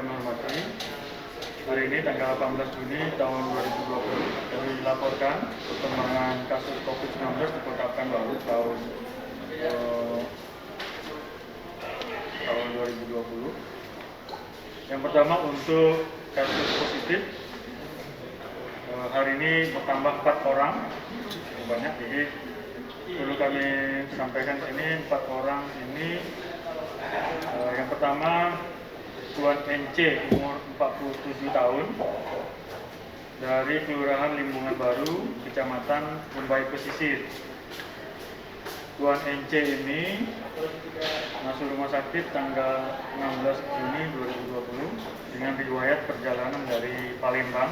kami hormati, hari ini tanggal 18 Juni tahun 2020 kami dilaporkan perkembangan kasus COVID-19 di Kota Pekanbaru tahun 2020. Yang pertama untuk kasus positif hari ini bertambah 4 orang, banyak. Jadi perlu kami sampaikan ini 4 orang ini. Yang pertama Tuan NC umur 47 tahun dari Kelurahan Limbungan Baru, Kecamatan Mumbai Pesisir. Tuan NC ini masuk rumah sakit tanggal 16 Juni 2020 dengan riwayat perjalanan dari Palembang.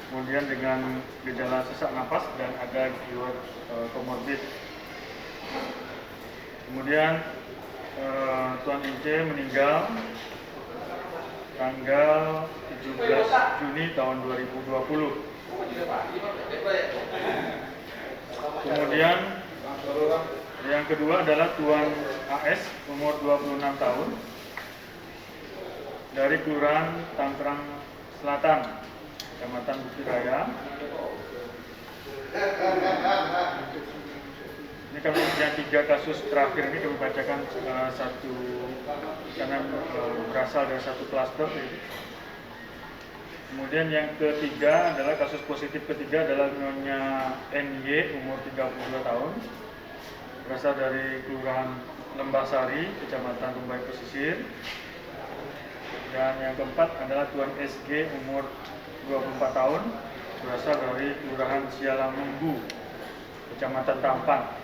Kemudian dengan gejala sesak napas dan ada jiwa komorbid. Kemudian Tuan NC meninggal tanggal 17 Juni tahun 2020. Kemudian yang kedua adalah Tuan AS umur 26 tahun dari Kelurahan Tanggerang Selatan, Kecamatan Bukit Raya. Ini kami yang 3 kasus terakhir ini kami bacakan satu karena berasal dari satu klaster. Kemudian yang ketiga adalah kasus positif ketiga adalah Nyonya NY umur 32 tahun berasal dari Kelurahan Lembasari, Kecamatan Mumbai Pesisir. Dan yang keempat adalah Tuan SG umur 24 tahun berasal dari Kelurahan Sialamunggu, Kecamatan Tampan.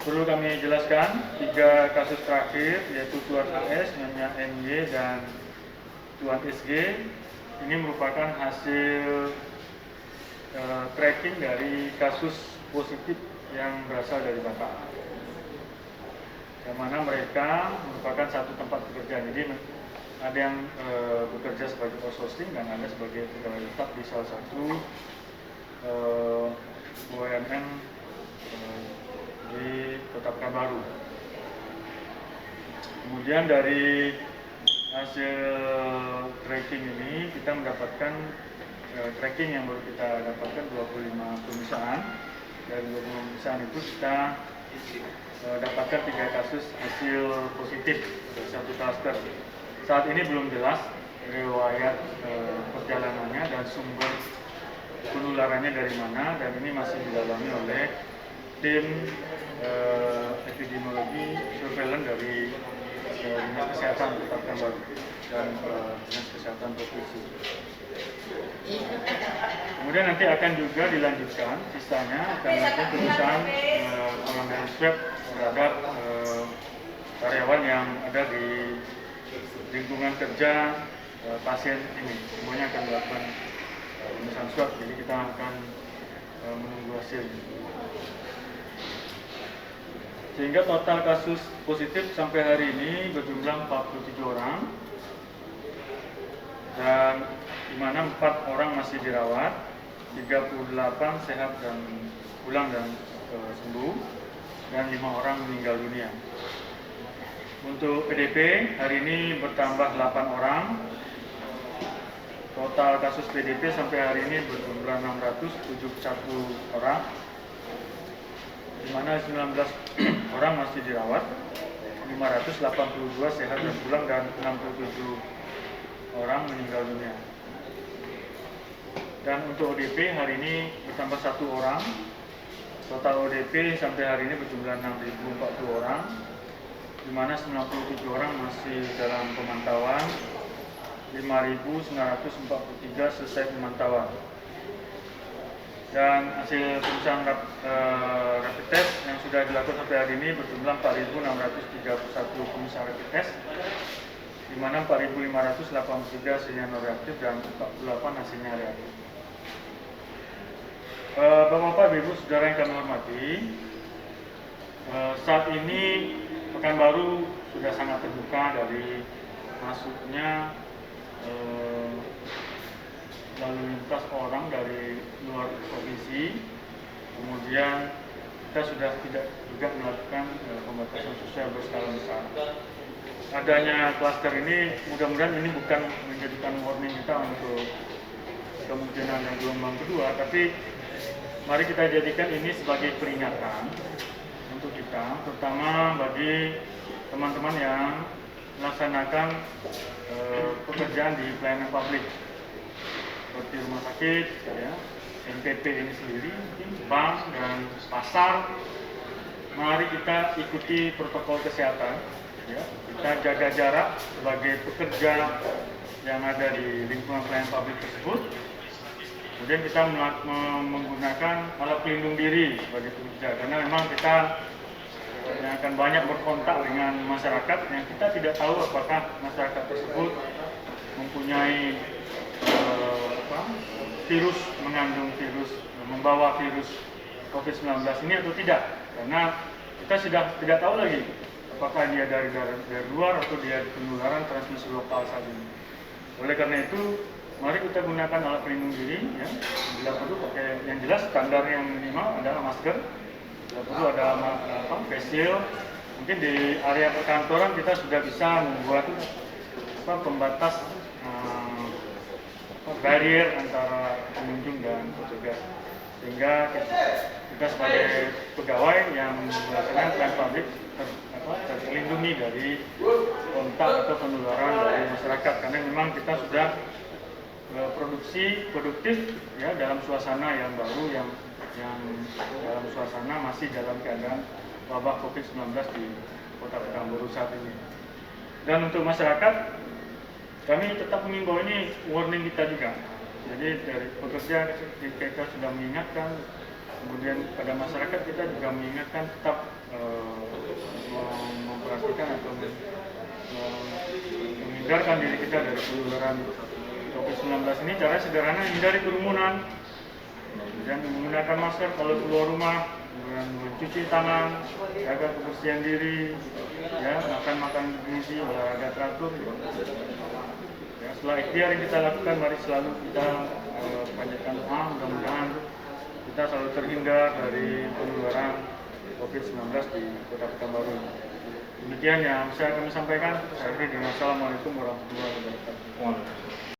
Perlu kami jelaskan 3 kasus terakhir yaitu Tuan AS, Nyonya NY dan Tuan SG ini merupakan hasil tracking dari kasus positif yang berasal dari Batak, yang mana mereka merupakan satu tempat bekerja. Jadi ada yang bekerja sebagai outsourcing dan ada sebagai pegawai tetap di salah satu BUMN di Kota Pekanbaru. Kemudian dari hasil tracking ini kita mendapatkan tracking yang baru kita dapatkan 25 pemeriksaan. Dari 25 pemeriksaan itu kita dapatkan 3 kasus hasil positif dari satu klaster. Saat ini belum jelas riwayat perjalanannya dan sumber penularannya dari mana, dan ini masih didalami oleh tim epidemiologi surveillance dari Dinas Kesehatan Kota Pekanbaru dan Dinas Kesehatan Provinsi. Kemudian nanti akan juga dilanjutkan, sisanya akan ada pemeriksaan pengambilan swab terhadap karyawan yang ada di lingkungan kerja pasien ini. Semuanya akan dilakukan pemeriksaan swab, jadi kita akan menunggu hasil. Sehingga total kasus positif sampai hari ini berjumlah 47 orang, dan di mana 4 orang masih dirawat, 38 sehat dan pulang dan sembuh, dan 5 orang meninggal dunia. Untuk PDP hari ini bertambah 8 orang. Total kasus PDP sampai hari ini berjumlah 671 orang, di mana 19 orang masih dirawat, 582 sehat dan pulang, dan 67 orang meninggal dunia. Dan untuk ODP hari ini bertambah 1 orang. Total ODP sampai hari ini berjumlah 6.040 orang, di mana 97 orang masih dalam pemantauan, 5.943 selesai pemantauan. Dan hasil pemeriksaan rapid test yang sudah dilakukan sampai hari ini berjumlah 4.631 pemeriksaan rapid test, di mana 4.583 hasilnya non reaktif dan 48 hasilnya reaktif. Bapak-bapak, Ibu, saudara yang kami hormati, saat ini Pekanbaru sudah sangat terbuka dari masuknya lalu lintas orang dari luar provinsi. Kemudian kita sudah tidak juga melakukan pembatasan sosial berskala besar. adanya klaster ini, mudah-mudahan ini bukan menjadikan warning kita untuk kemungkinan yang gelombang kedua, tapi mari kita jadikan ini sebagai peringatan untuk kita, terutama bagi teman-teman yang melaksanakan pekerjaan di pelayanan publik seperti rumah sakit, ya, NPP ini sendiri, bank dan pasar. Mari kita ikuti protokol kesehatan, ya. Kita jaga jarak sebagai pekerja yang ada di lingkungan pelayanan publik tersebut. Kemudian kita menggunakan alat pelindung diri sebagai pekerja, karena memang kita yang akan banyak berkontak dengan masyarakat yang kita tidak tahu apakah masyarakat tersebut mempunyai virus, mengandung virus, membawa virus COVID-19 ini atau tidak, karena kita sudah tidak tahu lagi apakah dia dari luar atau dia penularan transmisi lokal saat ini. Oleh karena itu, mari kita gunakan alat pelindung diri, ya. Bila perlu pakai, yang jelas standar yang minimal adalah masker. Bila perlu ada face shield. Mungkin di area perkantoran kita sudah bisa membuat pembatas barrier antara pengunjung dan petugas, sehingga kita sebagai pegawai yang melaksanakan pelayanan publik terlindungi dari kontak atau penularan dari masyarakat, karena memang kita sudah produktif, ya, dalam suasana yang baru, yang dalam suasana masih dalam keadaan wabah COVID-19 di Kota Pekanbaru saat ini. Dan untuk masyarakat, kami tetap mengimbau, ini warning kita juga. Jadi dari pekerja kita sudah mengingatkan, kemudian pada masyarakat kita juga mengingatkan tetap memperhatikan atau menghindarkan diri kita dari penularan COVID-19 ini. Cara sederhana, hindari kerumunan, kemudian menggunakan masker kalau keluar rumah, kemudian mencuci tangan, jaga kebersihan diri, ya, makan bergizi, olahraga teratur. Ya, setelah ikhtiar yang kita lakukan, mari selalu kita panjatkan doa, mudah-mudahan kita selalu terhindar dari penularan COVID-19 di Kota Pekanbaru. Demikian yang saya kami sampaikan. Saya akhiri dengan Assalamualaikum warahmatullahi wabarakatuh.